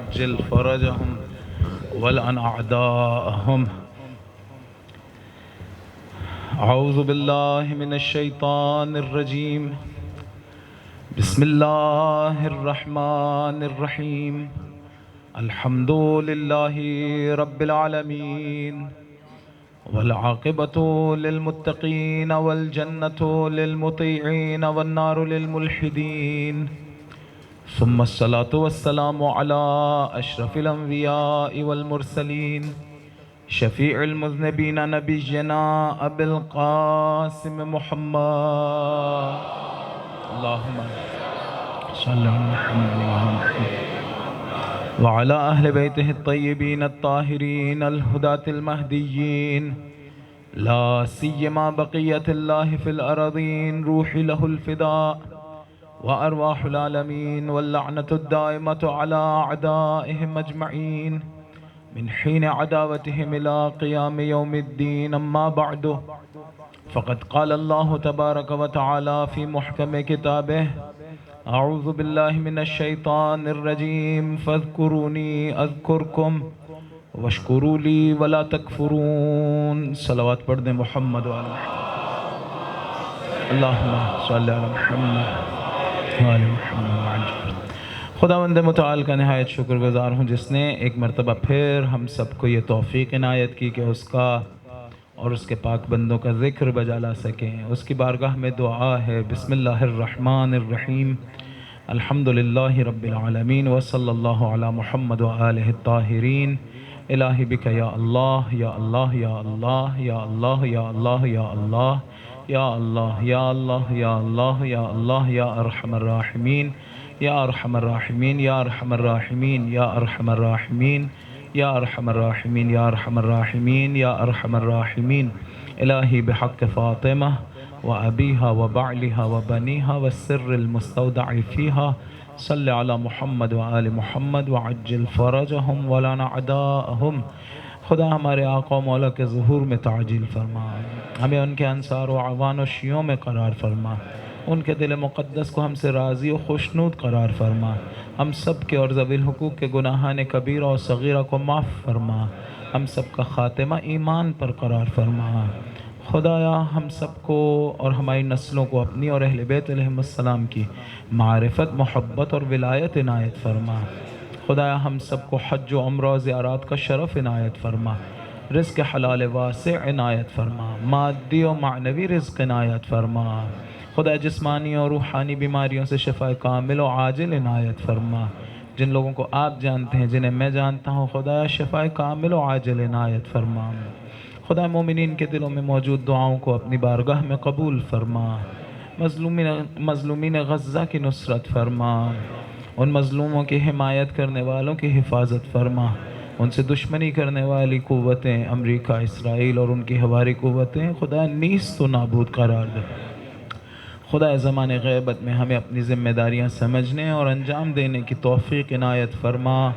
وعجل فرجهم ولعن أعداءهم. أعوذ بالله من الشيطان الرجيم. بسم الله الرحمن الرحيم. الحمد لله رب العالمين والعاقبة للمتقين والجنة للمطيعين والنار للملحدين، ثم الصلاة والسلام على أشرف الأنبياء والمرسلين شفيع المذنبين نبينا أبي القاسم محمد. اللهم صل على محمد وعلى أهل بيته الطيبين الطاهرين الهداة المهديين، لا سيما بقية الله في الأراضين، روحي له الفداء وأرواح العالمين، واللعنة الدائمة على أعدائهم أجمعين من حين عداوتهم إلى قيام يوم الدين. أما بعد، فقد قال الله تبارك وتعالى في محكم كتابه: أعوذ بالله من الشيطان الرجيم، فاذكروني أذكركم واشکروا لی ولا تکفرون. صلوات پڑھ دیں محمد وعلی محمد. اللہم صلی علی محمد وعلی محمد. خداوند متعال کا نہایت شکر گزار ہوں جس نے ایک مرتبہ پھر ہم سب کو یہ توفیق عنایت کی کہ اس کا اور اس کے پاک بندوں کا ذکر بجا لا سکیں. اس کی بارگاہ میں دعا ہے: بسم اللہ الرحمن الرحیم، الحمدللہ رب العالمین، وصلی اللہ علی محمد وآلہ الطاہرین. الہی بک یا اللہ یا اللہ یا اللہ یا اللہ یا اللہ یا اللہ یا اللہ یا اللہ یا اللہ یا اللہ یا ارحم الراحمین یا ارحم الراحمین یا ارحم الراحمین یا ارحم الراحمین یا ارحم الراحمین یا ارحم الراحمین یا ارحم الراحمین. الہی بحق فاطمہ وابیہا وبعلہا وبنیہا والسر المستودع فیہا صلی علی محمد وآل محمد وعجل فرجہم ولعن اعداءہم. خدا ہمارے آقا و مولا کے ظہور میں تعجیل فرما، ہمیں ان کے انصار و اعوان و شیعوں میں قرار فرما، ان کے دل مقدس کو ہم سے راضی و خوشنود قرار فرما، ہم سب کے اور ذوی الحقوق کے گناہان کبیرہ و صغیرہ کو معاف فرما، ہم سب کا خاتمہ ایمان پر قرار فرما. خدایا ہم سب کو اور ہماری نسلوں کو اپنی اور اہل بیت علیہم السلام کی معرفت، محبت اور ولایت عنایت فرما. خدایا ہم سب کو حج و عمرہ و زیارات کا شرف عنایت فرما، رزق حلال واسع عنایت فرما، مادی و معنوی رزق عنایت فرما. خدا جسمانی اور روحانی بیماریوں سے شفا کامل و عاجل عنایت فرما. جن لوگوں کو آپ جانتے ہیں، جنہیں میں جانتا ہوں، خدایا شفا کامل و عاجل عنایت فرما. خدا مومنین کے دلوں میں موجود دعاؤں کو اپنی بارگاہ میں قبول فرما. مظلومین غزہ کی نصرت فرما، ان مظلوموں کی حمایت کرنے والوں کی حفاظت فرما، ان سے دشمنی کرنے والی قوتیں امریکہ، اسرائیل اور ان کی ہواری قوتیں خدا نیست و نابود قرار دے. خدا زمان غیبت میں ہمیں اپنی ذمہ داریاں سمجھنے اور انجام دینے کی توفیق عنایت فرما.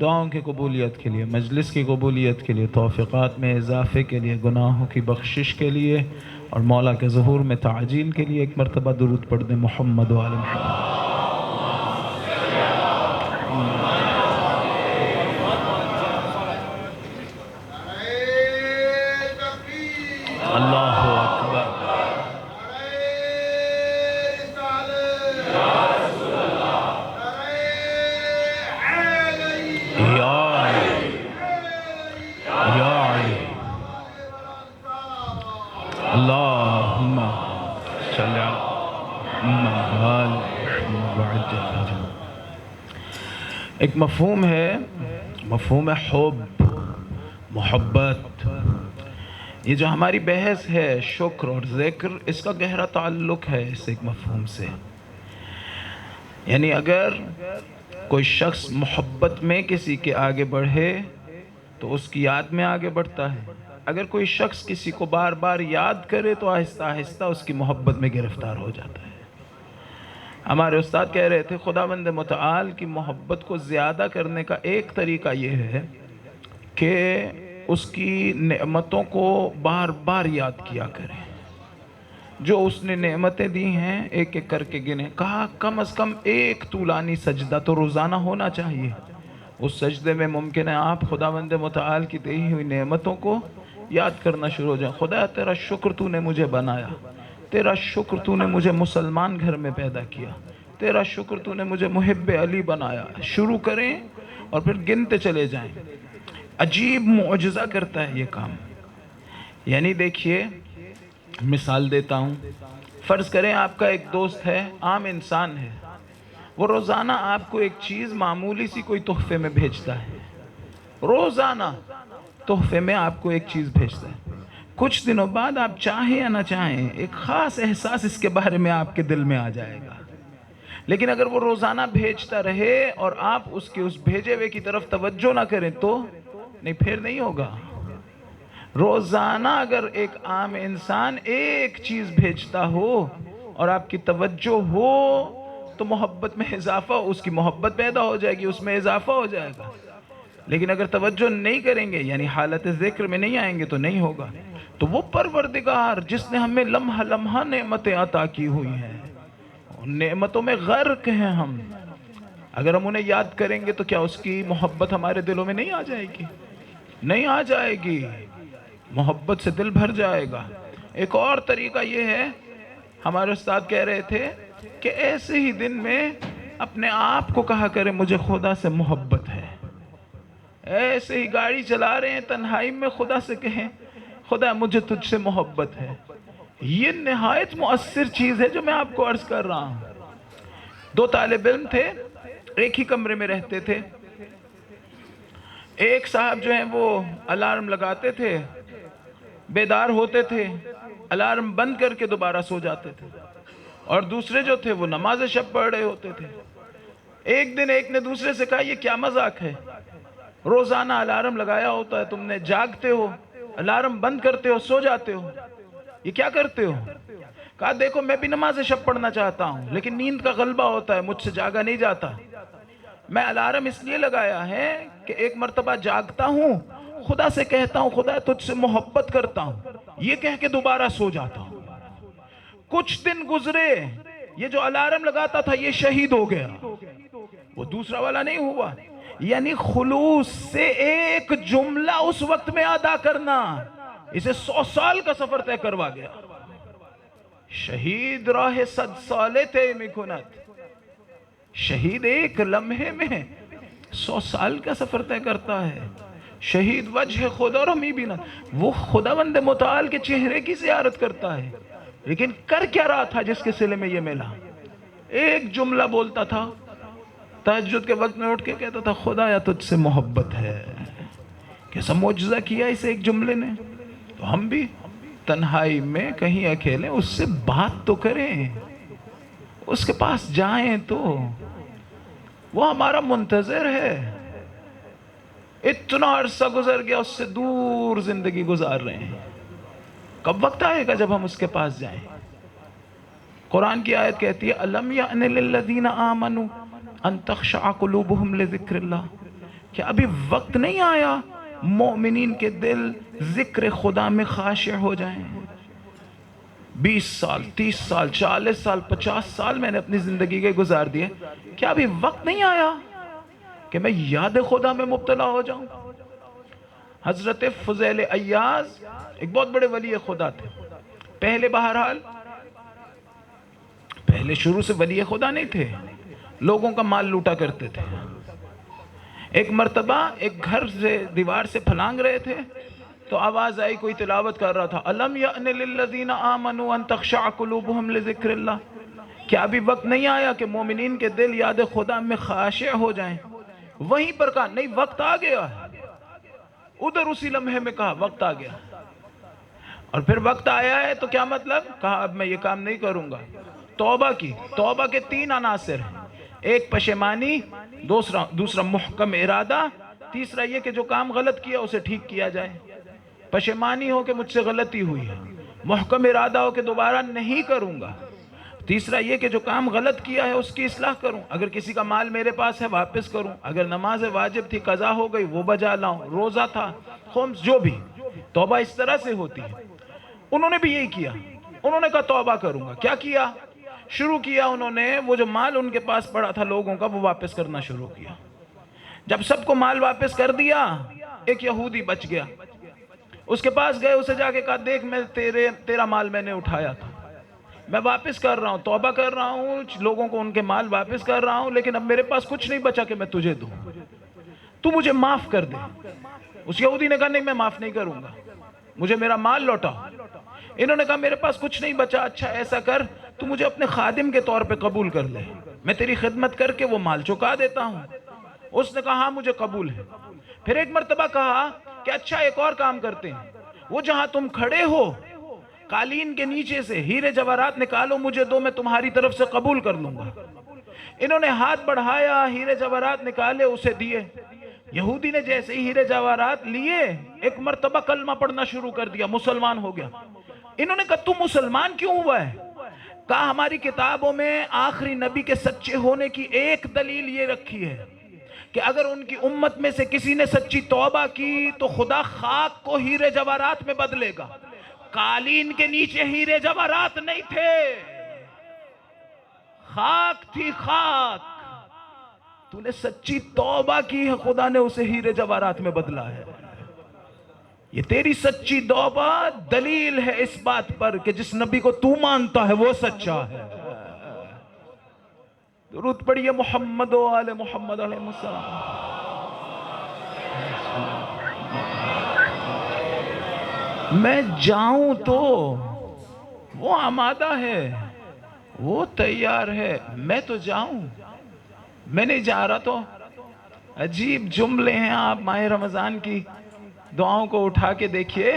دعاؤں کی قبولیت کے لیے، مجلس کی قبولیت کے لیے، توفیقات میں اضافے کے لیے، گناہوں کی بخشش کے لیے اور مولا کے ظہور میں تعجیل کے لیے ایک مرتبہ درود پڑھ دیں محمد و آل محمد. اللہ اکبر. اللہم صلی علی محمد. ایک مفہوم ہے، مفہوم حب، محبت. یہ جو ہماری بحث ہے شکر اور ذکر، اس کا گہرا تعلق ہے اس ایک مفہوم سے. یعنی اگر کوئی شخص محبت میں کسی کے آگے بڑھے تو اس کی یاد میں آگے بڑھتا ہے. اگر کوئی شخص کسی کو بار بار یاد کرے تو آہستہ آہستہ اس کی محبت میں گرفتار ہو جاتا ہے. ہمارے استاد کہہ رہے تھے خداوند متعال کی محبت کو زیادہ کرنے کا ایک طریقہ یہ ہے کہ اس کی نعمتوں کو بار بار یاد کیا کریں. جو اس نے نعمتیں دی ہیں ایک ایک کر کے گنے. کہا کم از کم ایک طولانی سجدہ تو روزانہ ہونا چاہیے. اس سجدے میں ممکن ہے آپ خداوند متعال کی دی ہوئی نعمتوں کو یاد کرنا شروع ہو جائیں. خدا تیرا شکر تو نے مجھے بنایا، تیرا شکر تو نے مجھے مسلمان گھر میں پیدا کیا، تیرا شکر تو نے مجھے محب علی بنایا. شروع کریں اور پھر گنتے چلے جائیں. عجیب معجزہ کرتا ہے یہ کام. یعنی دیکھیے، مثال دیتا ہوں. فرض کریں آپ کا ایک دوست ہے، عام انسان ہے، وہ روزانہ آپ کو ایک چیز معمولی سی کوئی تحفے میں بھیجتا ہے. روزانہ تحفے میں آپ کو ایک چیز بھیجتا ہے. کچھ دنوں بعد آپ چاہیں یا نہ چاہیں ایک خاص احساس اس کے بارے میں آپ کے دل میں آ جائے گا. لیکن اگر وہ روزانہ بھیجتا رہے اور آپ اس کے اس بھیجے ہوئے کی طرف توجہ نہ کریں تو نہیں، پھر نہیں ہوگا. روزانہ اگر ایک عام انسان ایک چیز بھیجتا ہو اور آپ کی توجہ ہو تو محبت میں اضافہ، اس کی محبت پیدا ہو جائے گی، اس میں اضافہ ہو جائے گا. لیکن اگر توجہ نہیں کریں گے، یعنی حالت ذکر میں نہیں آئیں گے تو نہیں ہوگا. تو وہ پروردگار جس نے ہمیں لمحہ لمحہ نعمتیں عطا کی ہوئی ہیں، ان نعمتوں میں غرق ہیں ہم، اگر ہم انہیں یاد کریں گے تو کیا اس کی محبت ہمارے دلوں میں نہیں آ جائے گی؟ نہیں آ جائے گی. محبت سے دل بھر جائے گا. ایک اور طریقہ یہ ہے، ہمارے استاد کہہ رہے تھے کہ ایسے ہی دن میں اپنے آپ کو کہا کریں مجھے خدا سے محبت ہے. ایسے ہی گاڑی چلا رہے ہیں تنہائی میں خدا سے کہیں خدا مجھے تجھ سے محبت ہے. یہ نہایت مؤثر چیز ہے جو میں آپ کو عرض کر رہا ہوں. دو طالب علم تھے، ایک ہی کمرے میں رہتے تھے. ایک صاحب جو ہیں وہ الارم لگاتے تھے، بیدار ہوتے تھے، الارم بند کر کے دوبارہ سو جاتے تھے. اور دوسرے جو تھے وہ نماز شب پڑھ رہے ہوتے تھے. ایک دن ایک نے دوسرے سے کہا یہ کیا مذاق ہے، روزانہ الارم لگایا ہوتا ہے، تم نے جاگتے ہو، الارم بند کرتے ہو، سو جاتے ہو، یہ کیا کرتے ہو؟ کہا دیکھو میں بھی نماز شب پڑھنا چاہتا ہوں لیکن نیند کا غلبہ ہوتا ہے، مجھ سے جاگا نہیں جاتا. میں الارم اس لیے لگایا ہے کہ ایک مرتبہ جاگتا ہوں، خدا سے کہتا ہوں خدا تجھ سے محبت کرتا ہوں، یہ کہہ کے دوبارہ سو جاتا ہوں. کچھ دن گزرے، یہ جو الارم لگاتا تھا یہ شہید ہو گیا، وہ دوسرا والا نہیں ہوا. یعنی خلوص سے ایک جملہ اس وقت میں ادا کرنا اسے 100 سال کا سفر طے کروا گیا. شہید راہ 100 سالے تے میکنت، شہید ایک لمحے میں 100 سال کا سفر طے کرتا ہے. شہید وجہ خدا رمی بینت، وہ خداوند متعال کے چہرے کی زیارت کرتا ہے. لیکن کر کیا رہا تھا جس کے صلے میں یہ ملا؟ ایک جملہ بولتا تھا، تہجد کے وقت میں اٹھ کے کہتا تھا خدا یا تجھ سے محبت ہے. کیسا معجزہ کیا اس ایک جملے نے. تو ہم بھی تنہائی میں کہیں اکیلے اس سے بات تو کریں، اس کے پاس جائیں تو وہ ہمارا منتظر ہے. اتنا عرصہ گزر گیا، اس سے دور زندگی گزار رہے ہیں. کب وقت آئے گا جب ہم اس کے پاس جائیں؟ قرآن کی آیت کہتی ہے الم یأن للذین آمنوا ان تخشع قلوبہم لذکر اللہ، کہ ابھی وقت نہیں آیا مومنین کے دل ذکر خدا میں خاشع ہو جائیں. 20 سال 30 سال 40 سال 50 سال میں نے اپنی زندگی کے گزار دیے، کیا ابھی وقت نہیں آیا کہ میں یاد خدا میں مبتلا ہو جاؤں؟ حضرت فضیل عیاض ایک بہت بڑے ولی خدا تھے. پہلے شروع سے ولی خدا نہیں تھے، لوگوں کا مال لوٹا کرتے تھے. ایک مرتبہ ایک گھر سے دیوار سے پھلانگ رہے تھے تو آواز آئی، کوئی تلاوت کر رہا تھا الم یأن للذین آمنوا ان تخشع قلوبہم لذکر اللہ، کیا ابھی وقت نہیں آیا کہ مومنین کے دل یاد خدا میں خاشع ہو جائیں؟ وہیں پر کہا نہیں وقت آ گیا. ادھر اسی لمحے میں کہا وقت آ گیا. اور پھر وقت آیا ہے تو کیا مطلب؟ کہا اب میں یہ کام نہیں کروں گا. توبہ کے 3 عناصر ہیں، ایک پشیمانی، دوسرا محکم ارادہ، تیسرا یہ کہ جو کام غلط کیا اسے ٹھیک کیا جائے. پشیمانی ہو کہ مجھ سے غلطی ہوئی ہے، محکم ارادہ ہو کہ دوبارہ نہیں کروں گا، تیسرا یہ کہ جو کام غلط کیا ہے اس کی اصلاح کروں، اگر کسی کا مال میرے پاس ہے واپس کروں، اگر نماز واجب تھی قضا ہو گئی وہ بجا لاؤں، روزہ تھا، خمس، جو بھی. توبہ اس طرح سے ہوتی ہے. انہوں نے بھی یہی کیا، انہوں نے کہا توبہ کروں گا. کیا کیا؟ شروع کیا انہوں نے وہ جو مال ان کے پاس پڑا تھا لوگوں کا وہ واپس کرنا شروع کیا. جب سب کو مال واپس کر دیا، ایک یہودی بچ گیا، اس کے پاس گئے، اسے جا کے کہا دیکھ میں تیرا مال میں نے اٹھایا تھا، میں واپس کر رہا ہوں، توبہ کر رہا ہوں، لوگوں کو ان کے مال واپس کر رہا ہوں، لیکن اب میرے پاس کچھ نہیں بچا کہ میں تجھے دوں، تو مجھے معاف کر دے۔ اس یہودی نے کہا نہیں میں معاف نہیں کروں گا، مجھے میرا مال لوٹا۔ انہوں نے کہا میرے پاس کچھ نہیں بچا، اچھا ایسا کر تو مجھے اپنے خادم کے طور پہ قبول کر لے، میں تیری خدمت کر کے وہ مال چکا دیتا ہوں۔ اس نے کہا ہاں مجھے قبول ہے۔ پھر ایک مرتبہ کہا کہ اچھا ایک اور کام کرتے ہیں، وہ جہاں تم کھڑے ہو قالین کے نیچے سے ہیرے جواہرات نکالو، مجھے دو، میں تمہاری طرف سے قبول کر لوں گا۔ انہوں نے ہاتھ بڑھایا، ہیرے جواہرات نکالے، اسے دیے۔ یہودی نے جیسے ہی ہیرے جواہرات لیے، ایک مرتبہ کلمہ پڑھنا شروع کر دیا، مسلمان ہو گیا۔ انہوں نے کہا تم مسلمان کیوں ہوا ہے؟ کہا ہماری کتابوں میں آخری نبی کے سچے ہونے کی ایک دلیل یہ رکھی ہے کہ اگر ان کی امت میں سے کسی نے سچی توبہ کی تو خدا خاک کو ہیرے جواہرات میں بدلے گا۔ قالین کے نیچے ہیرے جواہرات نہیں تھے، خاک تھی خاک۔ تو نے سچی توبہ کی ہے، خدا نے اسے ہیرے جواہرات میں بدلا ہے۔ یہ تیری سچی توبہ دلیل ہے اس بات پر کہ جس نبی کو تو مانتا ہے وہ سچا ہے۔ درود پڑھیے محمد و آل محمد علیہ السلام۔ میں جاؤں تو وہ آمادہ ہے، وہ تیار ہے، میں تو جاؤں، میں نہیں جا رہا۔ تو عجیب جملے ہیں، آپ ماہ رمضان کی دعاؤں کو اٹھا کے دیکھیے،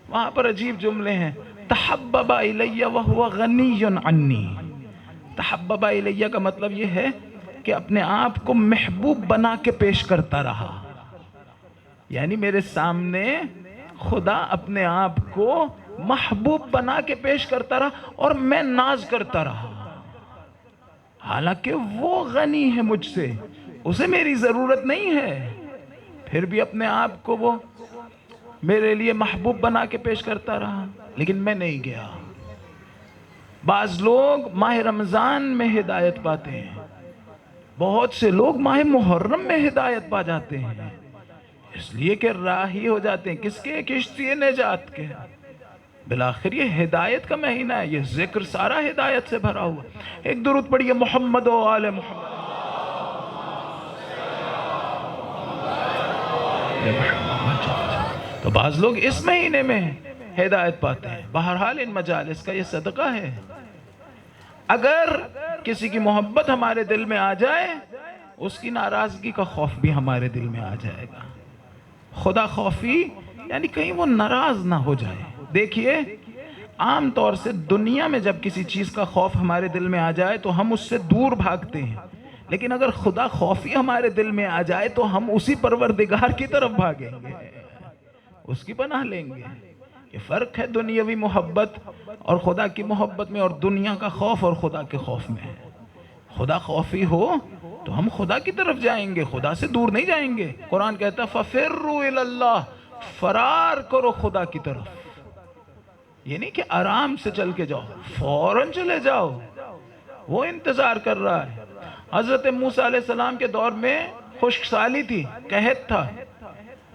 وہاں پر عجیب جملے ہیں۔ تحبب الی وہو غنی عنی۔ تحبب الی کا مطلب یہ ہے کہ اپنے آپ کو محبوب بنا کے پیش کرتا رہا، یعنی میرے سامنے خدا اپنے آپ کو محبوب بنا کے پیش کرتا رہا اور میں ناز کرتا رہا، حالانکہ وہ غنی ہے مجھ سے، اسے میری ضرورت نہیں ہے، پھر بھی اپنے آپ کو وہ میرے لیے محبوب بنا کے پیش کرتا رہا، لیکن میں نہیں گیا۔ بعض لوگ ماہ رمضان میں ہدایت پاتے ہیں، بہت سے لوگ ماہ محرم میں ہدایت پا جاتے ہیں، اس لیے کہ راہی ہو جاتے ہیں، کس کے؟ کشتی نجات کے۔ بالآخر یہ ہدایت کا مہینہ ہے، یہ ذکر سارا ہدایت سے بھرا ہوا۔ ایک درود پڑھیے محمد و آل محمد۔ تو بعض لوگ اس مہینے میں ہدایت پاتے ہیں۔ بہرحال ان مجالس کا یہ صدقہ ہے۔ اگر کسی کی محبت ہمارے دل میں آ جائے، اس کی ناراضگی کا خوف بھی ہمارے دل میں آ جائے گا۔ خدا خوفی یعنی کہیں وہ ناراض نہ ہو جائے۔ دیکھیے عام طور سے دنیا میں جب کسی چیز کا خوف ہمارے دل میں آ جائے تو ہم اس سے دور بھاگتے ہیں، لیکن اگر خدا خوفی ہمارے دل میں آ جائے تو ہم اسی پروردگار کی طرف بھاگیں گے، اس کی پناہ لیں گے۔ یہ فرق ہے دنیاوی محبت اور خدا کی محبت میں، اور دنیا کا خوف اور خدا کے خوف میں۔ خدا خوفی ہو تو ہم خدا کی طرف جائیں گے، خدا سے دور نہیں جائیں گے۔ قرآن کہتا ہے فَفِرُّوا إِلَى اللَّهِ، فرار کرو خدا کی طرف۔ یہ نہیں کہ آرام سے چل کے جاؤ، فوراً چلے جاؤ، وہ انتظار کر رہا ہے۔ حضرت موسیٰ علیہ السلام کے دور میں خشک سالی تھی، قحط تھا،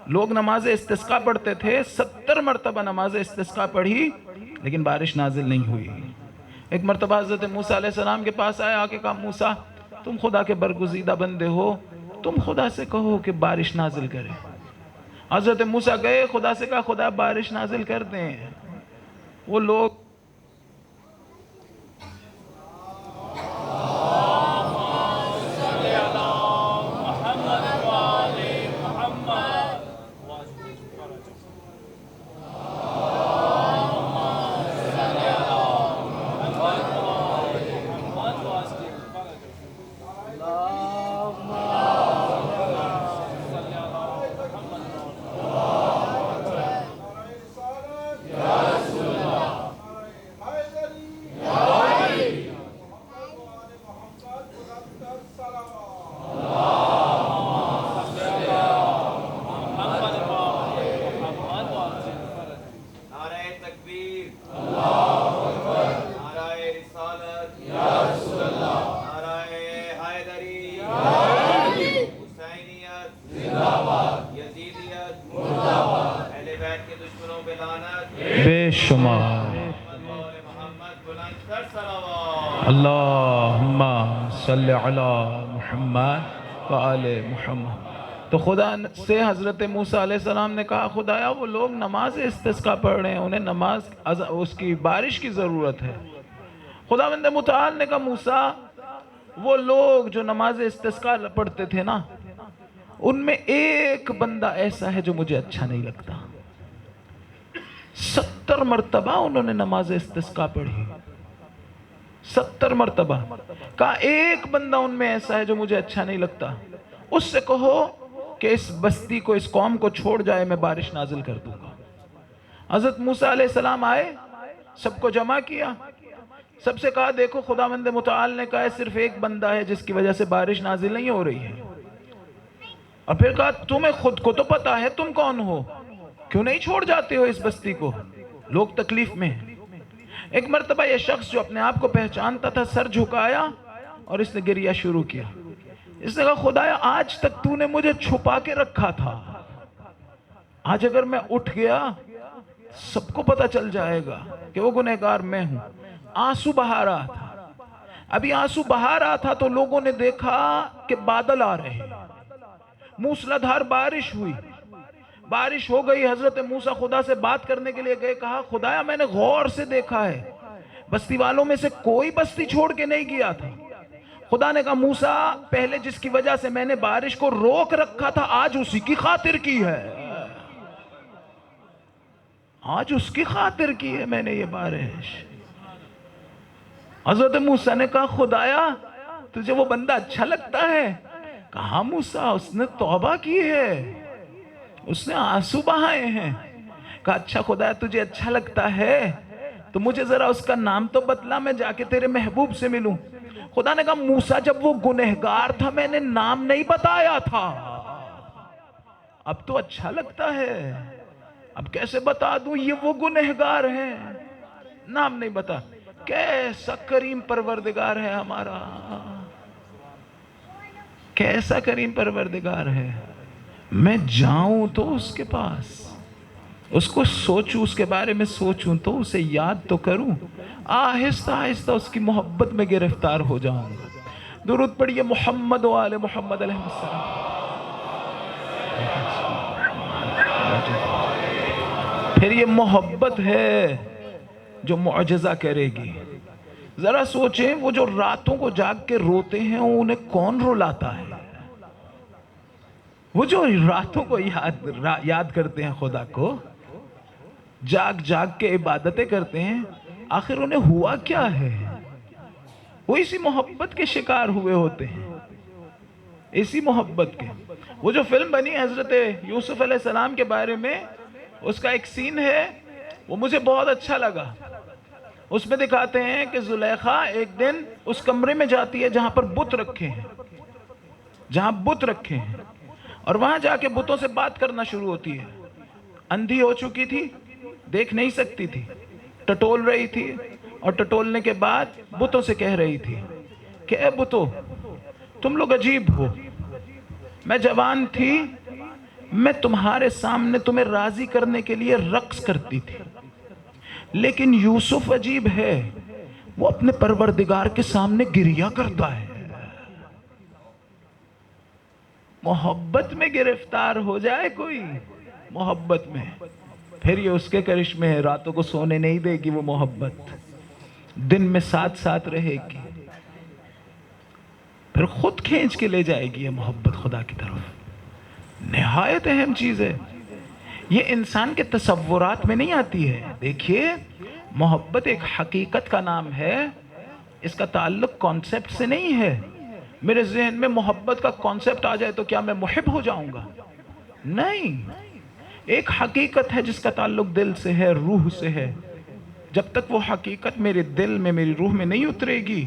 لوگ نماز استسقاء پڑھتے تھے، 70 مرتبہ نماز استسقاء پڑھی لیکن بارش نازل نہیں ہوئی۔ ایک مرتبہ حضرت موسیٰ علیہ السلام کے پاس آیا، آکے کہا موسیٰ تم خدا کے برگزیدہ بندے ہو، تم خدا سے کہو کہ بارش نازل کرے۔ حضرت موسیٰ گئے، خدا سے کہا خدا بارش نازل کر دیں۔ وہ لوگ بے شمار. اللہم صلی علی محمد وآل محمد. تو خدا سے حضرت موسیٰ علیہ السلام نے کہا خدایا وہ لوگ نماز استسقاء پڑھ رہے ہیں، انہیں نماز اس کی بارش کی ضرورت ہے. خداوند متعال نے کہا موسیٰ وہ لوگ جو نماز استسقاء پڑھتے تھے نا، ان میں ایک بندہ ایسا ہے جو مجھے اچھا نہیں لگتا. 70 مرتبہ انہوں نے نماز استسقاء پڑھی، 70 مرتبہ. کہا ایک بندہ ان میں ایسا ہے جو مجھے اچھا نہیں لگتا، اس سے کہو کہ اس بستی کو، اس قوم کو چھوڑ جائے، میں بارش نازل کر دوں گا. حضرت موسیٰ علیہ السلام آئے، سب کو جمع کیا، سب سے کہا دیکھو خداوند متعال نے کہا ہے صرف ایک بندہ ہے جس کی وجہ سے بارش نازل نہیں ہو رہی ہے. اور پھر کہا تمہیں خود کو تو پتا ہے تم کون ہو، کیوں نہیں چھوڑ جاتے ہو اس بستی کو، لوگ تکلیف میں ہیں. ایک مرتبہ یہ شخص جو اپنے آپ کو پہچانتا تھا سر جھکایا اور اس نے گریہ شروع کیا. اس نے کہا خدایا آج تک تو نے مجھے چھپا کے رکھا تھا، آج اگر میں اٹھ گیا سب کو پتا چل جائے گا کہ وہ گنہگار میں ہوں. آنسو بہا رہا تھا. ابھی آنسو بہا رہا تھا تو لوگوں نے دیکھا کہ بادل آ رہے ہیں، موسلادھار بارش ہوئی، بارش ہو گئی. حضرت موسیٰ خدا سے بات کرنے کے لیے گئے، کہا خدایا میں نے غور سے دیکھا ہے بستی والوں میں سے کوئی بستی چھوڑ کے نہیں گیا تھا. خدا نے کہا موسیٰ پہلے جس کی وجہ سے میں نے بارش کو روک رکھا تھا آج اسی کی خاطر کی ہے، آج اس کی خاطر کی ہے میں نے یہ بارش. حضرت موسیٰ نے کہا خدایا تجھے وہ بندہ اچھا لگتا ہے؟ کہا موسیٰ اس نے توبہ کی ہے، اس نے آنسو بہائے ہیں. کہا اچھا خدایا تجھے اچھا لگتا ہے تو مجھے ذرا اس کا نام تو بتلا، میں جا کے تیرے محبوب سے ملوں. خدا نے کہا موسیٰ جب وہ گنہگار تھا میں نے نام نہیں بتایا تھا، اب تو اچھا لگتا ہے، اب کیسے بتا دوں یہ وہ گنہگار ہے، نام نہیں بتا. کیسا کریم پروردگار ہے ہمارا، کیسا کریم پروردگار ہے. میں جاؤں تو اس کے پاس، اس کو سوچوں، اس کے بارے میں سوچوں تو اسے یاد تو کروں، آہستہ آہستہ اس کی محبت میں گرفتار ہو جاؤں گا. درود پڑھیے محمد و آل محمد علیہ السلام. پھر یہ محبت ہے جو معجزہ کرے گی. ذرا سوچیں وہ جو راتوں کو جاگ کے روتے ہیں انہیں کون رلاتا ہے؟ وہ جو راتوں کو یاد کرتے ہیں خدا کو، جاگ جاگ کے عبادتیں کرتے ہیں، آخر انہیں ہوا کیا ہے؟ وہ اسی محبت کے شکار ہوئے ہوتے ہیں، اسی محبت کے. وہ جو فلم بنی حضرت یوسف علیہ السلام کے بارے میں، اس کا ایک سین ہے وہ مجھے بہت اچھا لگا. اس میں دکھاتے ہیں کہ زلیخا ایک دن اس کمرے میں جاتی ہے جہاں پر بت رکھے ہیں، جہاں بت رکھے ہیں، اور وہاں جا کے بتوں سے بات کرنا شروع ہوتی ہے. اندھی ہو چکی تھی، دیکھ نہیں سکتی تھی، ٹٹول رہی تھی، اور ٹٹولنے کے بعد بتوں سے کہہ رہی تھی کہ اے بتو تم لوگ عجیب ہو، میں جوان تھی، میں تمہارے سامنے تمہیں راضی کرنے کے لیے رقص کرتی تھی، لیکن یوسف عجیب ہے، وہ اپنے پروردگار کے سامنے گریہ کرتا ہے. محبت میں گرفتار ہو جائے کوئی، محبت میں، پھر یہ اس کے کرشمے ہے. راتوں کو سونے نہیں دے گی وہ محبت، دن میں ساتھ ساتھ رہے گی، پھر خود کھینچ کے لے جائے گی یہ محبت خدا کی طرف. نہایت اہم چیز ہے یہ، انسان کے تصورات میں نہیں آتی ہے. دیکھیے محبت ایک حقیقت کا نام ہے، اس کا تعلق کانسیپٹ سے نہیں ہے. میرے ذہن میں محبت کا کانسیپٹ آ جائے تو کیا میں محب ہو جاؤں گا؟ نہیں، ایک حقیقت ہے جس کا تعلق دل سے ہے، روح سے ہے. جب تک وہ حقیقت میرے دل میں، میری روح میں نہیں اترے گی،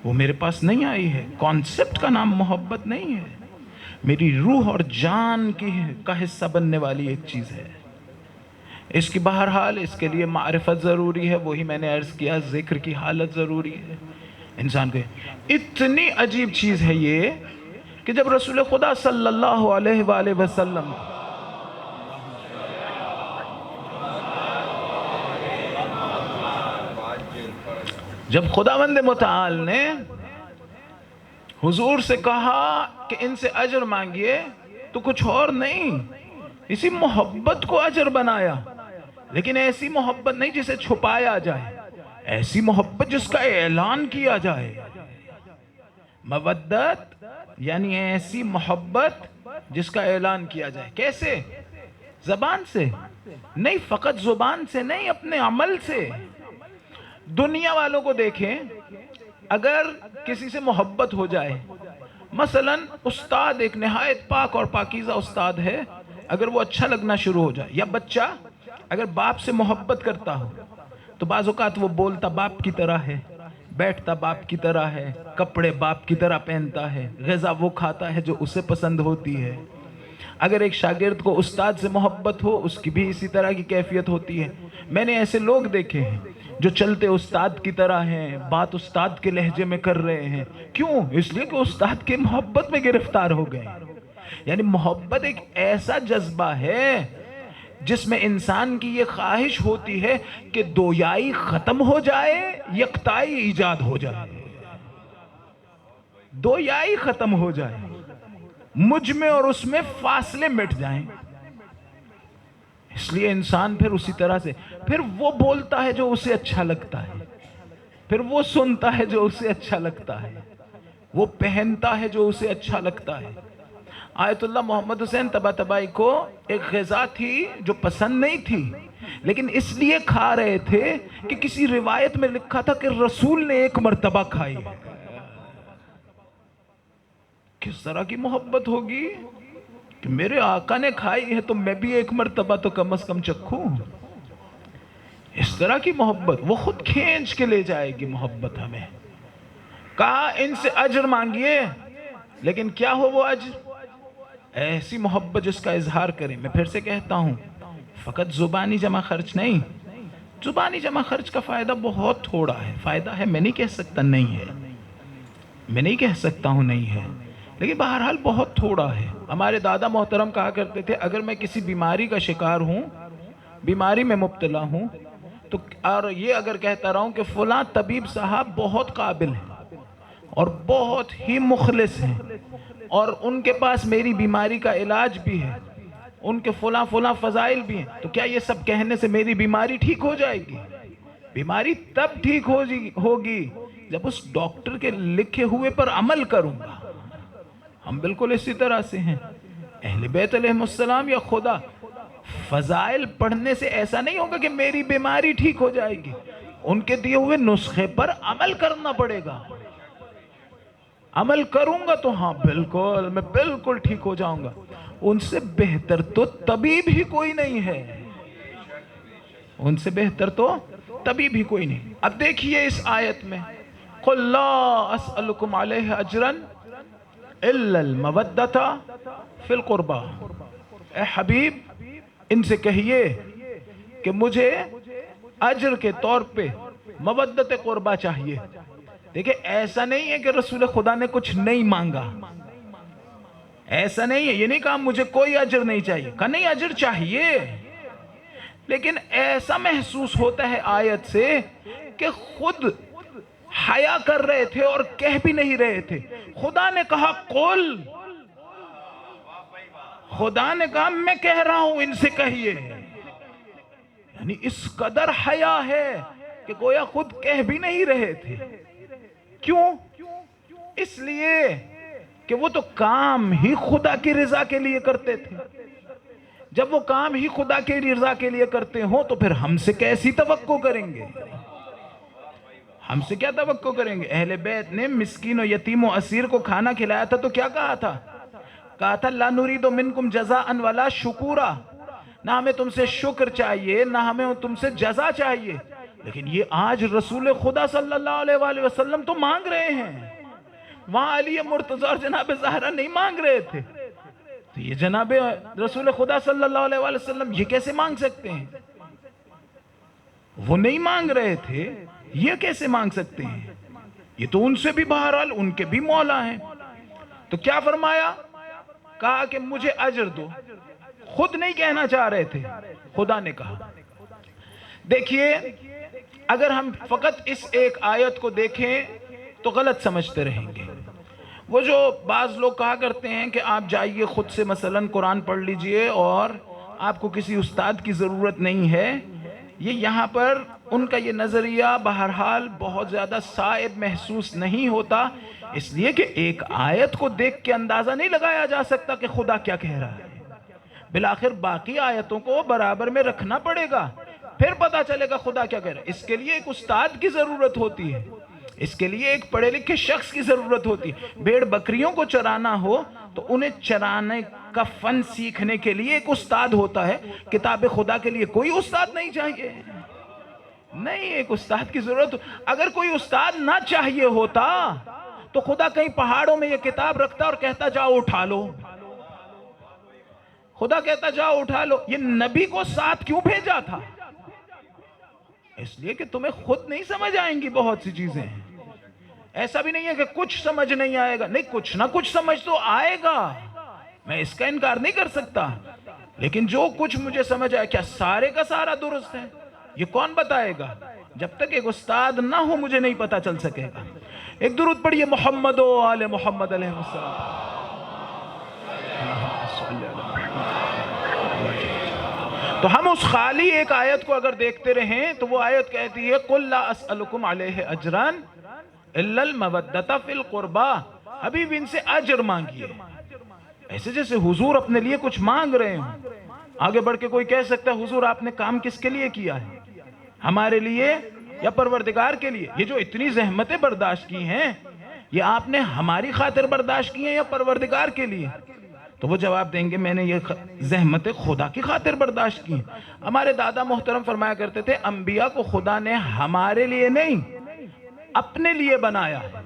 وہ میرے پاس نہیں آئی ہے. کانسیپٹ کا نام محبت نہیں ہے، میری روح اور جان کا حصہ بننے والی ایک چیز ہے. اس کی بہرحال اس کے لیے معرفت ضروری ہے، وہی میں نے عرض کیا، ذکر کی حالت ضروری ہے انسان کو. اتنی عجیب چیز ہے یہ کہ جب رسول خدا صلی اللہ علیہ وآلہ وسلم جب خداوند متعال نے حضور سے کہا کہ ان سے اجر مانگیے تو کچھ اور نہیں، اسی محبت کو اجر بنایا، لیکن ایسی محبت نہیں جسے چھپایا جائے، ایسی محبت جس کا اعلان کیا جائے۔ مودت یعنی ایسی محبت جس کا اعلان کیا جائے۔ کیسے؟ زبان سے نہیں، فقط زبان سے نہیں، اپنے عمل سے۔ دنیا والوں کو دیکھیں، اگر کسی سے محبت ہو جائے، مثلا استاد ایک نہایت پاک اور پاکیزہ استاد ہے، اگر وہ اچھا لگنا شروع ہو جائے، یا بچہ اگر باپ سے محبت کرتا ہو تو بعض اوقات وہ بولتا باپ کی طرح ہے، بیٹھتا باپ کی طرح ہے، کپڑے باپ کی طرح پہنتا ہے، غذا وہ کھاتا ہے جو اسے پسند ہوتی ہے۔ اگر ایک شاگرد کو استاد سے محبت ہو، اس کی بھی اسی طرح کی کیفیت ہوتی ہے۔ میں نے ایسے لوگ دیکھے ہیں جو چلتے استاد کی طرح ہیں، بات استاد کے لہجے میں کر رہے ہیں۔ کیوں؟ اس لیے کہ استاد کے محبت میں گرفتار ہو گئے۔ یعنی محبت ایک ایسا جذبہ ہے جس میں انسان کی یہ خواہش ہوتی ہے کہ دویائی ختم ہو جائے، یکتائی ایجاد ہو جائے، دویائی ختم ہو جائے، مجھ میں اور اس میں فاصلے مٹ جائیں۔ اس لیے انسان پھر اسی طرح سے، پھر وہ بولتا ہے جو اسے اچھا لگتا ہے، پھر وہ سنتا ہے جو اسے اچھا لگتا ہے، وہ پہنتا ہے جو اسے اچھا لگتا ہے۔ آیت اللہ محمد حسین طباطبائی کو ایک غذا تھی جو پسند نہیں تھی، لیکن اس لیے کھا رہے تھے کہ کسی روایت میں لکھا تھا کہ رسول نے ایک مرتبہ کھائی۔ کس طرح کی محبت ہوگی کہ میرے آقا نے کھائی ہے تو میں بھی ایک مرتبہ تو کم از کم چکھوں۔ اس طرح کی محبت وہ خود کھینچ کے لے جائے گی محبت ہمیں۔ کہا ان سے اجر مانگیے، لیکن کیا ہو وہ اجر؟ ایسی محبت جس کا اظہار کریں۔ میں پھر سے کہتا ہوں، فقط زبانی جمع خرچ نہیں، زبانی جمع خرچ کا فائدہ بہت تھوڑا ہے، فائدہ ہے، میں نہیں کہہ سکتا نہیں ہے، میں نہیں کہہ سکتا ہوں نہیں ہے، لیکن بہرحال بہت تھوڑا ہے۔ ہمارے دادا محترم کہا کرتے تھے اگر میں کسی بیماری کا شکار ہوں، بیماری میں مبتلا ہوں، تو اور یہ اگر کہتا رہا ہوں کہ فلاں طبیب صاحب بہت قابل ہیں اور بہت ہی مخلص ہیں اور ان کے پاس میری بیماری کا علاج بھی ہے، ان کے فلاں فضائل بھی ہیں، تو کیا یہ سب کہنے سے میری بیماری ٹھیک ہو جائے گی؟ بیماری تب ٹھیک ہوگی جب اس ڈاکٹر کے لکھے ہوئے پر عمل کروں گا۔ ہم بالکل اسی طرح سے ہیں۔ اہل بیت علیہ السلام یا خدا، فضائل پڑھنے سے ایسا نہیں ہوگا کہ میری بیماری ٹھیک ہو جائے گی، ان کے دیے ہوئے نسخے پر عمل کرنا پڑے گا۔ عمل کروں گا تو ہاں بالکل میں بالکل ٹھیک ہو جاؤں گا۔ ان سے بہتر تو طبیب ہی کوئی نہیں ہے، ان سے بہتر تو طبیب ہی کوئی نہیں۔ اب دیکھیے اس آیت میں قُلْ لَا أَسْأَلُكُمْ عَلَيْهِ أَجْرًا إِلَّا الْمَوَدَّةَ فِي الْقُرْبَى۔ اے حبیب ان سے کہیے کہ مجھے اجر کے طور پہ مودت قربہ چاہیے۔ دیکھیں ایسا نہیں ہے کہ رسول خدا نے کچھ نہیں مانگا، ایسا نہیں ہے، یہ نہیں کہا مجھے کوئی اجر نہیں چاہیے، کہا نہیں اجر چاہیے، لیکن ایسا محسوس ہوتا ہے آیت سے کہ خود حیا کر رہے تھے اور کہہ بھی نہیں رہے تھے۔ خدا نے کہا قل، خدا نے کہا میں کہہ رہا ہوں ان سے کہیے، یعنی اس قدر حیا ہے کہ گویا خود کہہ بھی نہیں رہے تھے۔ کیوں؟ اس لیے کہ وہ تو کام ہی خدا کی رضا کے لیے کرتے تھے۔ جب وہ کام ہی خدا کی رضا کے لیے کرتے ہوں تو پھر ہم سے کیسی توقع کریں گے؟ ہم سے کیا توقع کریں گے؟ اہل بیت نے مسکین و یتیم و اسیر کو کھانا کھلایا تھا تو کیا کہا تھا؟ کہا تھا لا نريد منکم جزاء ولا شکورا، نہ ہمیں تم سے شکر چاہیے نہ ہمیں تم سے جزا چاہیے۔ لیکن یہ آج رسول خدا صلی اللہ علیہ وآلہ وسلم تو مانگ رہے ہیں، وہاں علی مرتضی اور جناب زہرہ نہیں مانگ رہے تھے، تو یہ جناب رسول خدا صلی اللہ علیہ وآلہ وسلم یہ کیسے مانگ سکتے ہیں؟ وہ نہیں مانگ رہے تھے، یہ کیسے مانگ سکتے ہیں؟ یہ تو ان سے بھی بہرحال ان کے بھی مولا ہیں۔ تو کیا فرمایا؟ کہا کہ مجھے اجر دو، خود نہیں کہنا چاہ رہے تھے، خدا نے کہا۔ دیکھیے اگر ہم فقط اس ایک آیت کو دیکھیں تو غلط سمجھتے رہیں گے۔ وہ جو بعض لوگ کہا کرتے ہیں کہ آپ جائیے خود سے مثلاً قرآن پڑھ لیجئے اور آپ کو کسی استاد کی ضرورت نہیں ہے، یہ یہاں پر ان کا یہ نظریہ بہرحال بہت زیادہ صائب محسوس نہیں ہوتا، اس لیے کہ ایک آیت کو دیکھ کے اندازہ نہیں لگایا جا سکتا کہ خدا کیا کہہ رہا ہے۔ بالآخر باقی آیتوں کو برابر میں رکھنا پڑے گا، پھر پتا چلے گا خدا کیا کہہ رہا ہے۔ اس کے لیے ایک استاد کی ضرورت ہوتی ہے، اس کے لیے ایک پڑھے لکھے شخص کی ضرورت ہوتی ہے۔ بھیڑ بکریوں کو چرانا ہو تو انہیں چرانے کا فن سیکھنے کے لیے ایک استاد ہوتا ہے، کتاب خدا کے لیے کوئی استاد نہیں چاہیے، نہیں، ایک استاد کی ضرورت۔ اگر کوئی استاد نہ چاہیے ہوتا تو خدا کہیں پہاڑوں میں یہ کتاب رکھتا اور کہتا جاؤ اٹھا لو، خدا کہتا جاؤ اٹھا لو۔ یہ نبی کو ساتھ کیوں بھیجا تھا؟ اس لیے کہ تمہیں خود نہیں سمجھ آئیں گی بہت سی چیزیں۔ ایسا بھی نہیں ہے کہ کچھ سمجھ نہیں آئے گا، نہیں، کچھ نہ کچھ سمجھ تو آئے گا، میں اس کا انکار نہیں کر سکتا، لیکن جو کچھ مجھے سمجھ آئے کیا سارے کا سارا درست ہے؟ یہ کون بتائے گا؟ جب تک ایک استاد نہ ہو مجھے نہیں پتا چل سکے گا۔ ایک درود پڑھیے محمد و آل محمد علیہ السلام۔ تو ہم اس خالی ایک آیت کو اگر دیکھتے رہیں تو وہ آیت کہتی ہے قُلْ لَا أَسْأَلُكُمْ عَلَيْهِ أَجْرًا إِلَّا الْمَوَدَّةَ فِي الْقُرْبَى، حبیب ان سے اجر مانگیے، ایسے جیسے حضور اپنے لیے کچھ مانگ رہے ہوں۔ آگے بڑھ کے کوئی کہہ سکتا ہے حضور آپ نے کام کس کے لیے کیا ہے، ہمارے لیے یا پروردگار کے لیے؟ یہ جو اتنی زحمتیں برداشت کی ہیں یہ آپ نے ہماری خاطر برداشت کی ہیں یا پروردگار کے لیے؟ تو وہ جواب دیں گے میں نے یہ زحمتیں خدا کی خاطر برداشت کی ہیں۔ ہمارے دادا محترم فرمایا کرتے تھے انبیاء کو خدا نے ہمارے لیے نہیں اپنے لیے بنایا ہے،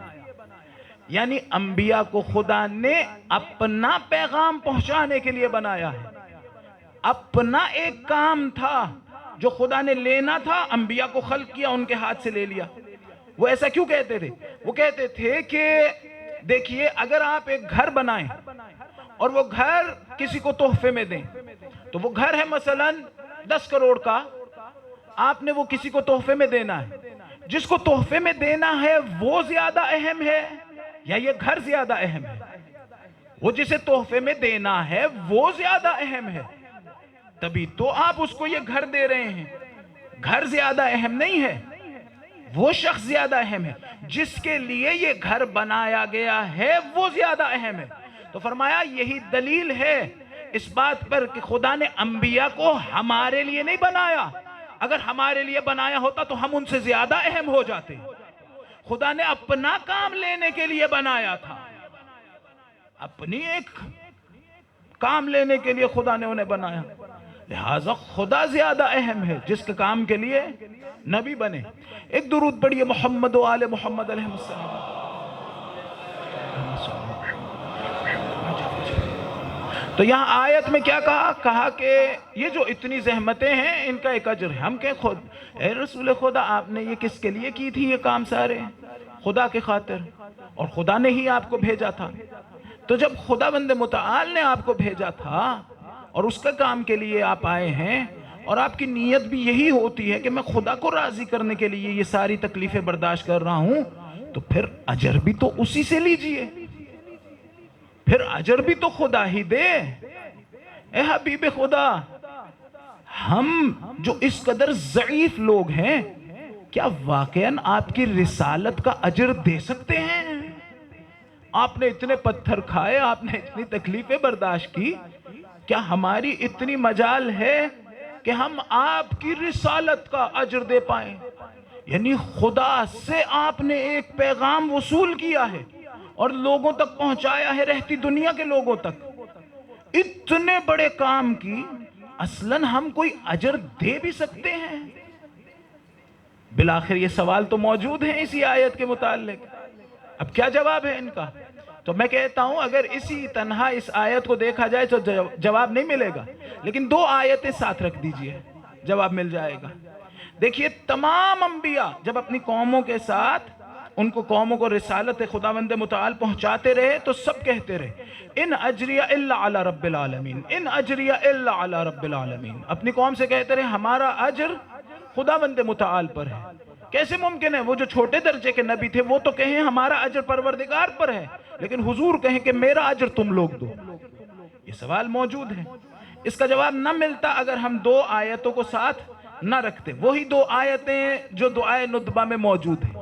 یعنی انبیاء کو خدا نے اپنا پیغام پہنچانے کے لیے بنایا ہے۔ اپنا ایک کام تھا جو خدا نے لینا تھا، انبیاء کو خلق کیا، ان کے ہاتھ سے لے لیا۔ وہ ایسا کیوں کہتے تھے؟ وہ کہتے تھے کہ دیکھیے اگر آپ ایک گھر بنائیں اور وہ گھر کسی کو تحفے میں دیں، تو وہ گھر ہے مثلا 10 کروڑ کا، آپ نے وہ کسی کو تحفے میں دینا ہے، جس کو تحفے میں دینا ہے وہ زیادہ اہم ہے یا یہ گھر زیادہ اہم ہے؟ وہ جسے تحفے میں دینا ہے وہ زیادہ اہم ہے، تبھی تو آپ اس کو یہ گھر دے رہے ہیں۔ گھر زیادہ اہم نہیں ہے، وہ شخص زیادہ اہم ہے، جس کے لیے یہ گھر بنایا گیا ہے وہ زیادہ اہم ہے۔ تو فرمایا یہی دلیل ہے اس بات پر کہ خدا نے انبیاء کو ہمارے لیے نہیں بنایا، اگر ہمارے لیے بنایا ہوتا تو ہم ان سے زیادہ اہم ہو جاتے۔ خدا نے اپنا کام لینے کے لیے بنایا تھا، اپنی ایک کام لینے کے لیے خدا نے انہیں بنایا، لہٰذا خدا زیادہ اہم ہے جس کے کام کے لیے نبی بنے۔ ایک درود پڑھیے محمد و آل محمد علیہ السلام۔ تو یہاں آیت میں کیا کہا؟ کہا کہ یہ جو اتنی زحمتیں ہیں ان کا ایک اجر ہے۔ ہم کہیں خود اے رسول خدا آپ نے یہ کس کے لیے کی تھی یہ کام سارے؟ خدا کے خاطر، اور خدا نے ہی آپ کو بھیجا تھا۔ تو جب خدا بند متعال نے آپ کو بھیجا تھا اور اس کا کام کے لیے آپ آئے ہیں اور آپ کی نیت بھی یہی ہوتی ہے کہ میں خدا کو راضی کرنے کے لیے یہ ساری تکلیفیں برداشت کر رہا ہوں، تو پھر اجر بھی تو اسی سے لیجئے، پھر اجر بھی تو خدا ہی دے۔ اے حبیب خدا، ہم جو اس قدر ضعیف لوگ ہیں کیا واقعاً آپ کی رسالت کا اجر دے سکتے ہیں؟ آپ نے اتنے پتھر کھائے، آپ نے اتنی تکلیفیں برداشت کی، کیا ہماری اتنی مجال ہے کہ ہم آپ کی رسالت کا اجر دے پائیں؟ یعنی خدا سے آپ نے ایک پیغام وصول کیا ہے اور لوگوں تک پہنچایا ہے، رہتی دنیا کے لوگوں تک، اتنے بڑے کام کی اصلاً ہم کوئی اجر دے بھی سکتے ہیں؟ بالآخر یہ سوال تو موجود ہیں اسی آیت کے متعلق۔ اب کیا جواب ہے ان کا؟ تو میں کہتا ہوں اگر اسی تنہا اس آیت کو دیکھا جائے تو جواب نہیں ملے گا، لیکن 2 آیتیں ساتھ رکھ دیجئے، جواب مل جائے گا۔ دیکھیے تمام انبیاء جب اپنی قوموں کے ساتھ ان کو قوموں کو رسالت خداوند متعال پہنچاتے رہے تو سب کہتے رہے ان اجریہ الا علی رب العالمین، ان اجریہ الا علی رب العالمین، اپنی قوم سے کہتے رہے ہمارا اجر خداوند متعال پر ہے، کیسے ممکن ہے وہ جو چھوٹے درجے کے نبی تھے وہ تو کہیں ہمارا اجر پروردگار پر ہے، لیکن حضور کہیں کہ میرا اجر تم لوگ دو؟ یہ سوال موجود ہے۔ اس کا جواب نہ ملتا اگر ہم دو آیتوں کو ساتھ نہ رکھتے، وہی دو آیتیں جو دعائے ندبہ میں موجود ہیں۔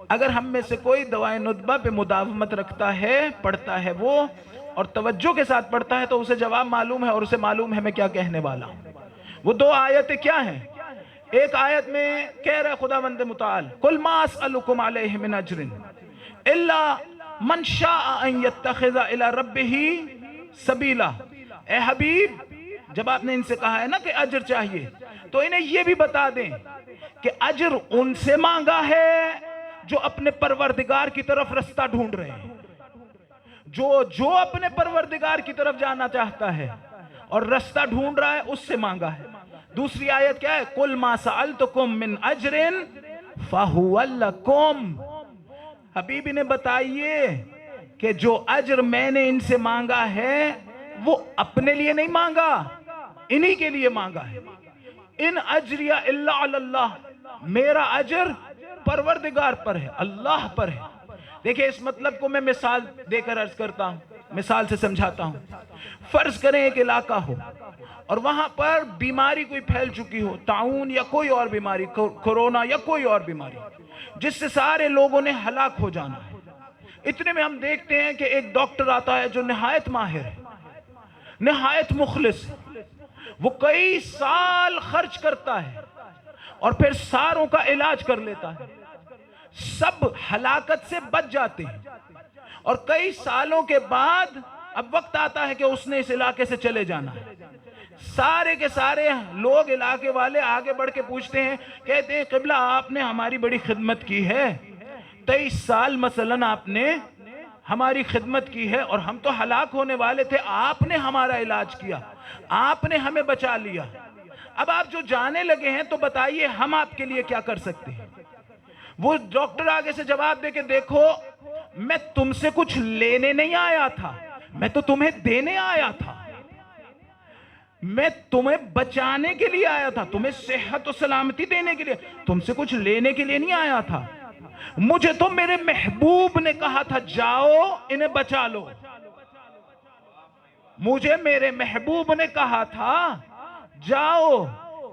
اگر ہم میں سے کوئی دعائے ندبہ پہ مداومت رکھتا ہے، پڑھتا ہے وہ اور توجہ کے ساتھ پڑھتا ہے تو اسے جواب معلوم ہے، اور اسے معلوم ہے میں کیا کہنے والا ہوں۔ وہ دو آیتیں کیا ہیں؟ ایک آیت میں کہہ رہا ہے خداوند متعال قُلْ مَا أَسْأَلُكُمْ عَلَيْهِ مِنْ أَجْرٍ إِلَّا مَنْ شَاءَ أَنْ يَتَّخِذَ إِلَى رَبِّهِ سَبِيلًا۔ اے حبیب، جب آپ نے ان سے کہا ہے نا کہ اجر چاہیے، تو انہیں یہ بھی بتا دیں کہ اجر ان سے مانگا ہے جو اپنے پروردگار کی طرف رستہ ڈھونڈ رہے ہیں، جو اپنے پروردگار کی طرف جانا چاہتا ہے اور رستہ ڈھونڈ رہا ہے اس سے مانگا ہے۔ دوسری آیت کیا ہے؟ قُلْ مَا سَأَلْتُكُم مِّنْ أَجْرٍ فَهُوَ لَكُمْ۔ حبیب انہیں بتائیے کہ جو اجر میں نے ان سے مانگا ہے وہ اپنے لیے نہیں مانگا، انہی کے لیے مانگا ہے۔ ان اجریہ الا علی اللہ، میرا اجر پروردگار پر ہے، اللہ پر ہے۔ دیکھیں اس مطلب کو میں مثال دے کر عرض کرتا ہوں، مثال سے سمجھاتا ہوں۔ فرض کریں ایک علاقہ ہو اور وہاں پر بیماری کوئی پھیل چکی ہو، طاعون یا کوئی اور بیماری، کورونا یا کوئی اور بیماری، جس سے سارے لوگوں نے ہلاک ہو جانا ہے۔ اتنے میں ہم دیکھتے ہیں کہ ایک ڈاکٹر آتا ہے جو نہایت ماہر ہے، نہایت مخلص ہے، وہ کئی سال خرچ کرتا ہے اور پھر ساروں کا علاج کر لیتا ہے، سب ہلاکت سے بچ جاتے ہیں، اور کئی سالوں کے بعد اب وقت آتا ہے کہ اس نے اس علاقے سے چلے جانا ہے۔ سارے کے سارے لوگ، علاقے والے آگے بڑھ کے پوچھتے ہیں، کہتے ہیں قبلہ آپ نے ہماری بڑی خدمت کی ہے، 23 سال مثلاً آپ نے ہماری خدمت کی ہے اور ہم تو ہلاک ہونے والے تھے، آپ نے ہمارا علاج کیا، آپ نے ہمیں بچا لیا، اب آپ جو جانے لگے ہیں تو بتائیے ہم آپ کے لیے کیا کر سکتے ہیں؟ وہ ڈاکٹر آگے سے جواب دے کہ دیکھو میں تم سے کچھ لینے نہیں آیا تھا، میں تو تمہیں دینے آیا تھا، میں تمہیں بچانے کے لیے آیا تھا، تمہیں صحت و سلامتی دینے کے لیے، تم سے کچھ لینے کے لیے نہیں آیا تھا۔ مجھے تو میرے محبوب نے کہا تھا جاؤ انہیں بچا لو، مجھے میرے محبوب نے کہا تھا جاؤ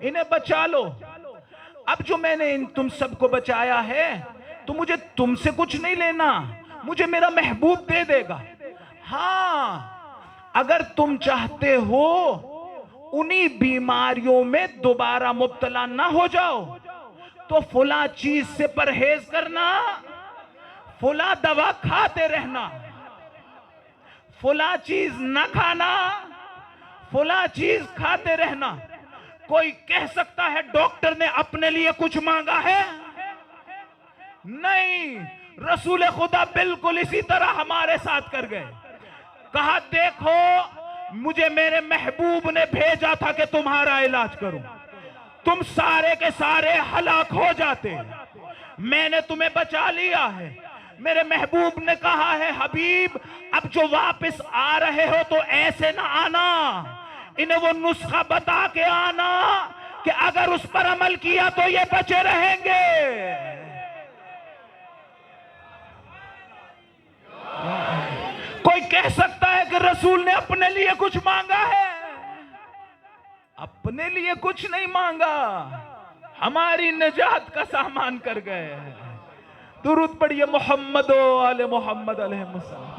انہیں بچا لو۔ اب جو میں نے تم سب کو بچایا ہے تو مجھے تم سے کچھ نہیں لینا، مجھے میرا محبوب دے دے گا۔ ہاں اگر تم چاہتے ہو انہی بیماریوں میں دوبارہ مبتلا نہ ہو جاؤ تو فلاں چیز سے پرہیز کرنا، فلاں دوا کھاتے رہنا، فلاں چیز نہ کھانا، فلاں چیز کھاتے رہنا۔ کوئی کہہ سکتا ہے ڈاکٹر نے اپنے لیے کچھ مانگا ہے؟ نہیں، رسول خدا بالکل اسی طرح ہمارے ساتھ کر گئے، کہا دیکھو مجھے میرے محبوب نے بھیجا تھا کہ تمہارا علاج کروں، تم سارے کے سارے ہلاک ہو جاتے، میں نے تمہیں بچا لیا ہے۔ میرے محبوب نے کہا ہے حبیب اب جو واپس آ رہے ہو تو ایسے نہ آنا، انہیں وہ نسخہ بتا کے آنا کہ اگر اس پر عمل کیا تو یہ بچے رہیں گے۔ کوئی کہہ سکتا ہے کہ رسول نے اپنے لیے کچھ مانگا ہے؟ اپنے لیے کچھ نہیں مانگا، ہماری نجات کا سامان کر گئے۔ درود پڑھیے محمد و آل محمد علیہ السلام۔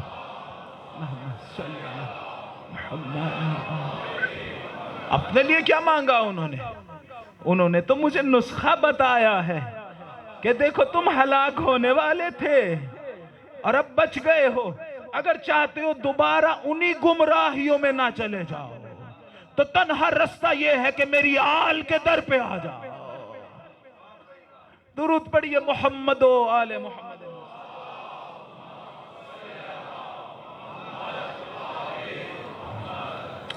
اپنے لیے کیا مانگا انہوں نے تو مجھے نسخہ بتایا ہے کہ دیکھو تم ہلاک ہونے والے تھے اور اب بچ گئے ہو، اگر چاہتے ہو دوبارہ انہی گمراہیوں میں نہ چلے جاؤ تو تنہا رستہ یہ ہے کہ میری آل کے در پہ آ جاؤ۔ درود پڑھیے محمد و آل محمد۔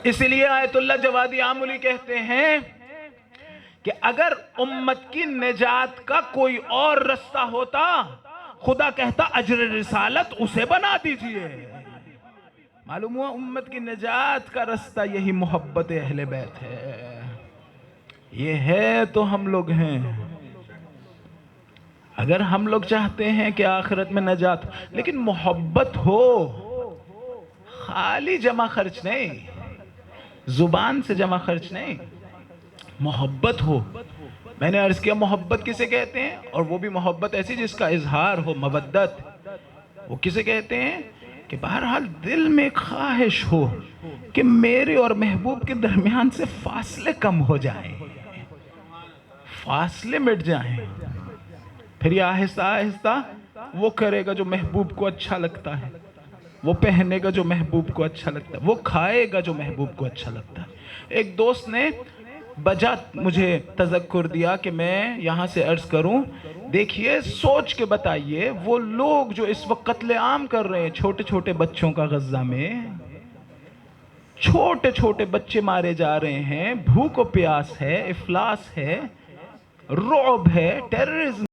اسی لیے آیت اللہ جوادی آملی کہتے ہیں کہ اگر امت کی نجات کا کوئی اور رستہ ہوتا خدا کہتا اجر رسالت اسے بنا دیجئے۔ معلوم ہوا امت کی نجات کا رستہ یہی محبت اہل بیت ہے، یہ ہے تو ہم لوگ ہیں۔ اگر ہم لوگ چاہتے ہیں کہ آخرت میں نجات ہو، لیکن محبت ہو، خالی جمع خرچ نہیں، زبان سے جمع خرچ نہیں، محبت ہو۔ میں نے عرض کیا محبت کسے کہتے ہیں، اور وہ بھی محبت ایسی جس کا اظہار ہو، مودت۔ وہ کسے کہتے ہیں کہ بہرحال دل میں ایک خواہش ہو کہ میرے اور محبوب کے درمیان سے فاصلے کم ہو جائیں، فاصلے مٹ جائیں۔ پھر یہ آہستہ آہستہ وہ کرے گا جو محبوب کو اچھا لگتا ہے، وہ پہنے گا جو محبوب کو اچھا لگتا ہے، وہ کھائے گا جو محبوب کو اچھا لگتا ہے۔ ایک دوست نے بجا مجھے تذکر دیا کہ میں یہاں سے عرض کروں، دیکھیے سوچ کے بتائیے وہ لوگ جو اس وقت قتل عام کر رہے ہیں چھوٹے چھوٹے بچوں کا، غزہ میں چھوٹے چھوٹے بچے مارے جا رہے ہیں، بھوک و پیاس ہے، افلاس ہے، رعب ہے، ٹیررزم